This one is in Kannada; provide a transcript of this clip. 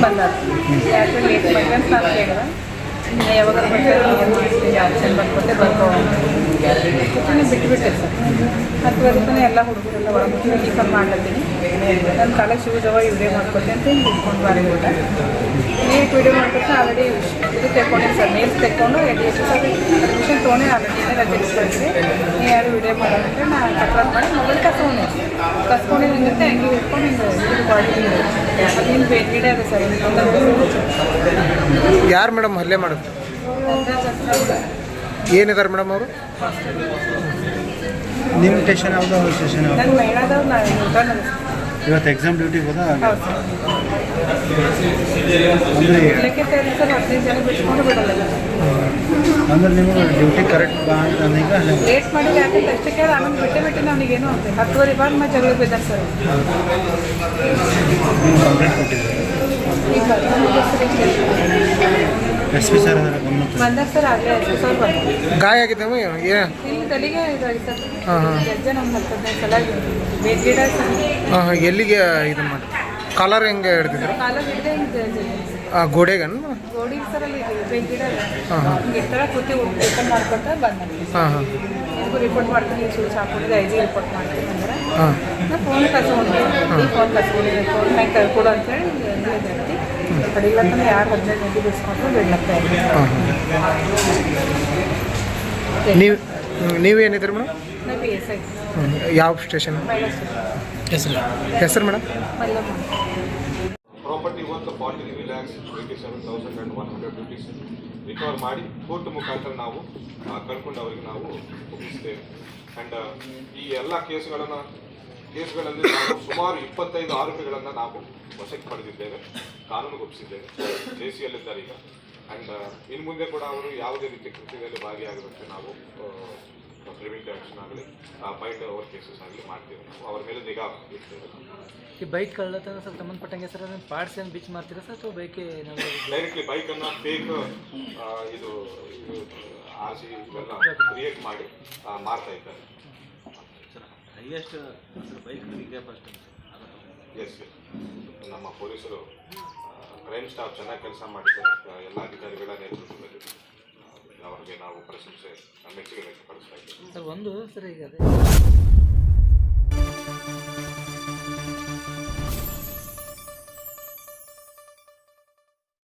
ಬಂದಾರ ಯಾಕೆ ಲೇಟ್ ಮಾಡಿ ಅಂತ ನಾನು ಕೇಳಿದೆ. ಯಾವಾಗ ಬರ್ತಾರೆ ಆಪ್ಷನ್ ಬರ್ಕೊಟ್ಟೆ ಬಿಟ್ಟುಬಿಟ್ಟೆ ಸರ್. 10 ತನಕ ಎಲ್ಲ ಹುಡುಗರೆಲ್ಲ ಒಳಗೆ ಟಿಫನ್ ಮಾಡ್ಲತ್ತೀನಿ. ನನ್ನ ಕಾಲ ಶೂಸ್ ಅವ ವಿಡಿಯೋ ಮಾಡ್ಕೊಟ್ಟೆ ಅಂತ ಹಿಂಗೆ ಇಟ್ಕೊಂಡು ಬಾರಿ ಊಟ ನೀಟ್ ವಿಡಿಯೋ ಮಾಡ್ಕೊಟ್ಟು ಆಲ್ರೆಡಿ ಇದು ತೆಕ್ಕೊಂಡಿನಿ ಸರ್. ನೇಲ್ಸ್ ತೆಕ್ಕೊಂಡು ಅಡ್ಮಿಷನ್ ತೊಗೊಂಡೆ ಆಲ್ರೆಡಿ ರಜೆ ಇಸ್ಕೊಂಡಿದ್ದೆ. ನೀವು ಯಾರು ವಿಡಿಯೋ ಮಾಡೋದಂದ್ರೆ ನಾನು ತಕ್ರಾರು ಮಾಡಿ ಮೊಬೈಲ್ ಕಸ್ಕೊಂಡು ಹಿಂಗಿರುತ್ತೆ ಹಂಗೆ ಇಟ್ಕೊಂಡು ಹಿಂಗೆ ಇದು ಬಾಡಿ ಅದು ಹಿಂಗೆ ಬೇರೆ ಇದೆ ಸರ್. ಯಾರು ಮೇಡಮ್ ಹಲ್ಲೆ ಮಾಡೋದು? ಏನಿದ್ದಾರೆ ಮೇಡಮ್ ಅವರು? ನಿಮ್ಮ ಸ್ಟೇಷನ್ ಯಾವುದು ಅವ್ರ ಸ್ಟೇಷನ್ ಯಾವುದು? ನನ್ನ ಮಹಿಳಾದವ್ರು ನಾನು ಇವತ್ತು ಎಕ್ಸಾಮ್ ಡ್ಯೂಟಿ ಹೋದ ಹೌದು ಸರ್. ಅಂದರೆ ಇಲ್ಲಕ್ಕೆ ಸರ್ 15 ಜನ ಬಿಟ್ಕೊಂಡು ಬಿಡೋಲ್ಲ. ಅಂದ್ರೆ ನಿಮಗೆ ಡ್ಯೂಟಿ ಕರೆಕ್ಟ್ ಬಾ ಅಂತಂದೀಗ ಲೇಟ್ ಮಾಡಿ ಯಾಕೆ ಅಷ್ಟೇ ಕೇಳಿ ಆಮೇಲೆ ಬಿಟ್ಟೆ ನನಗೇನು ಅಂತ 10:30 ಬಾರ್ ಮತ್ತೆ ಜಗಳ ಬಿದ್ದ ಸರ್. ನೀವು ಕಂಪ್ಲೇಂಟ್ ಕೊಟ್ಟಿದ್ದೀರಿ? ಈಗ ಎಸ್ ಪಿ ಸರ್ ಅದರ ಗಮನಕ್ಕೆ ಬಂದ ಸರ್ ಆಗಲೇ ಸರ್ ಬಂದು ಗಾಯ ಆಗಿದೆ ಇಲ್ಲಿ ತಲೆಗೆ ಇದಾಗಿ ಸರ್. ಹಾಂ ಹಾಂ ಹೆಜ್ಜೆ ನಮ್ಮ 15 ಸಲ ಬೇರೆ ಗಿಡ ಸರ್. ಹಾಂ ಹಾಂ ಎಲ್ಲಿಗೆ ಇದನ್ನು ಮಾಡಿ ಕಾಲರ್ ಹೆಂಗೆ ಹಿಡ್ದಿದ್ರು? ಕಾಲ ಹಿಡಿದೆ ಹಿಂಗೆ ಗೋಡೆಗನ್ ಗೋಡಿ ಸರ್ ಅಲ್ಲಿ ಬೇರೆ ಗಿಡ ಹಾಂ ಹಾಂ ಹಿಂಗೆ ಇರ್ತಾರ ಕೂತಿ ಓಪನ್ ಮಾಡ್ಕೊತ ಬಂದ. ಹಾಂ ಹಾಂ ಇದಕ್ಕೂ ರಿಪೋರ್ಟ್ ಮಾಡ್ತೀನಿ ಶೂಸ್ ಹಾಕೊಂಡಿದ್ದೆ IG ರಿಪೋರ್ಟ್ ಮಾಡ್ತೀನಿ ಅಂದ್ರೆ ಹಾಂ ನಾ ಫೋನ್ ಕಸ್ಕೊಂಡಿದ್ದೆ. ಈ ಫೋನ್ ಕಸ್ಕೊಂಡಿದ್ದೆ ಫೋನ್ ಮ್ಯಾಗ ಕೊಡು ಅಂತೇಳಿ ಹೇಳ್ತಿ ಕಡಿಗ್ಲತ್ತಂದ್ರೆ ಯಾರು 15 ಮಂದಿ ಬಿಡಿಸ್ಕೊಂಡು ಬಿಡ್ಲತ್ತ. ನೀವೇನಿದ್ರಿ ಮೇಡಮ್? ನಾ PSI ಯಾವ ಸ್ಟೇಷನ್? ಹೆಸರು madam? Mallamma. Property worth 43,87,100 rupees recover ಮಾಡಿ ಕೋರ್ಟ್ ಮುಖಾಂತರ ನಾವು ಕರ್ಕೊಂಡು ಅವರಿಗೆ ನಾವು ಒಪ್ಪಿಸ್ತೇವೆ. ಆ್ಯಂಡ್ ಈ ಎಲ್ಲ ಕೇಸ್ಗಳಲ್ಲಿ ನಾವು ಸುಮಾರು 25 ಆರೋಪಿಗಳನ್ನು ನಾವು ವಶಕ್ಕೆ ಪಡೆದಿದ್ದೇವೆ, ಕಾನೂನಿಗೆ ಒಪ್ಪಿಸಿದ್ದೇವೆ. JCಯಲ್ಲಿದ್ದಾರೆ ಈಗ. ಆ್ಯಂಡ್ ಇನ್ನು ಮುಂದೆ ಕೂಡ ಅವರು ಯಾವುದೇ ರೀತಿಯ ಕೃತ್ಯದಲ್ಲಿ ಭಾಗಿಯಾಗದಂತೆ ನಾವು ಪ್ರಿವೆಂಟಿವ್ ಆ್ಯಕ್ಷನ್ ಆಗಲಿ ಫೈಂಡ್ ಓವರ್ ಕೇಸಸ್ ಆಗಲಿ ಮಾಡ್ತೇವೆ. ನಾವು ಅವರ ಮೇಲೆ ನಿಗಾ ಇಡ್ತೇವೆ. ಈ ಬೈಕ್ ಕಳ್ಳತನ ಸರ್ ಸಂಬಂಧಪಟ್ಟಂಗೆ ಸರ್ ಪಾರ್ಟ್ಸ್ ಏನು ಬಿಚ್ ಮಾಡ್ತೀರಾ ಸರ್ ಅಥವಾ ಬೈಕೆ ಡೈರೆಕ್ಟ್ಲಿ ಬೈಕನ್ನು ಫೇಕ್ ಇದು RC ಇವೆಲ್ಲ ಕ್ರಿಯೇಟ್ ಮಾಡಿ ಮಾರ್ತಾ ಇದ್ದಾರೆ. ಹೈಯೆಸ್ಟ್ ಬೈಕ್ ಫಸ್ಟ್ ಎಸ್ ನಮ್ಮ ಪೊಲೀಸರು ಕ್ರೈಮ್ ಸ್ಟಾಫ್ ಚೆನ್ನಾಗಿ ಕೆಲಸ ಮಾಡಿದ್ದಾರೆ. ಎಲ್ಲ ಅಧಿಕಾರಿಗಳ ನೇತೃತ್ವದಲ್ಲಿ ಅವರಿಗೆ ನಾವು ಪ್ರಶಂಸೆ ಮೆಚ್ಚುಗೆ ವ್ಯಕ್ತಪಡಿಸ್ತಾ ಇದ್ದೀವಿ ಸರ್. ಒಂದು ಸರ್ ಈಗ ಅದೇ